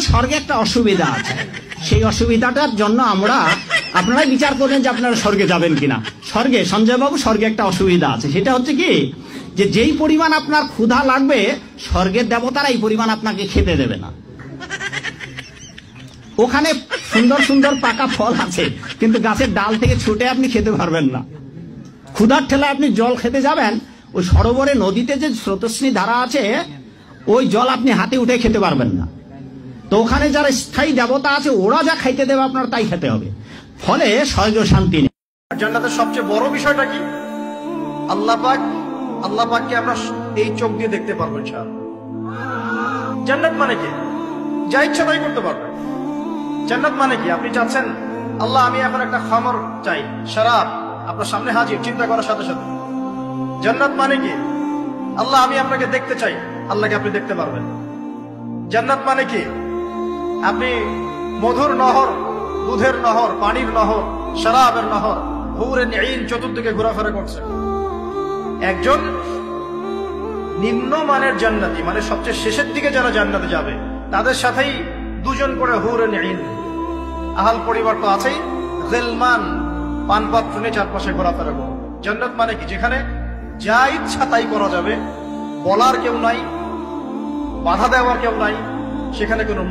স্বর্গে একটা অসুবিধা আছে, সেই অসুবিধাটার জন্য আপনারাই বিচার করবেন যে আপনারা স্বর্গে যাবেন কিনা। স্বর্গে, সঞ্জয় বাবু, স্বর্গে একটা অসুবিধা আছে, সেটা হচ্ছে কি যে যেই পরিমাণ আপনার ক্ষুধা লাগবে স্বর্গের দেবতারা এই পরিমাণ আপনাকে খেতে দেবে না। ওখানে সুন্দর সুন্দর পাকা ফল আছে, কিন্তু গাছের ডাল থেকে ছুটে আপনি খেতে পারবেন না। ক্ষুধার ঠেলায় আপনি জল খেতে যাবেন, ওই সরোবরে নদীতে যে স্রোতস্বিনী ধারা আছে ওই জল আপনি হাতে উঠে খেতে পারবেন না। তো ওখানে যারা স্থায়ী দেবতা আছে ওরা যা খাইতে দেবে আপনার তাই খেতে হবে, ফলে সহজ শান্তি নেই। জান্নাতের সবচেয়ে বড় বিষয়টা কি? আল্লাহ পাককে আমরা এই চোখ দিয়ে দেখতে পারবো ইনশাআল্লাহ। জান্নাত মানে কি? যা ইচ্ছা তাই করতে পারবেন। জান্নাত মানে কি? আপনি চাচ্ছেন আল্লাহ আমি এখন একটা খামর চাই, শরাব আপনার সামনে হাজির, চিন্তা করার সাথে সাথে। জান্নাত মানে কি? আল্লাহ আমি আপনাকে দেখতে চাই, আল্লাহকে আপনি দেখতে পারবেন। জান্নাত মানে কি? আপনি মধুর নহর, দুধের নহর, পানির নহর, শরাবের নহর, হুরে নিন চতুর্দিকে ঘোরাফেরা করছে। একজন নিম্নমানের জান্নাতি, মানে সবচেয়ে শেষের দিকে যারা জান্নাতে যাবে তাদের সাথেই দুজন করে হুরে নিন, আহাল পরিবার তো আছেই, গিলমান পানপাত্র নিয়ে চারপাশে ঘোরাফেরা করবে। জান্নাত মানে কি? যেখানে যা ইচ্ছা তাই করা যাবে, বলার কেউ নাই, বাধা দেওয়ার কেউ নাই, সেখানে কোনো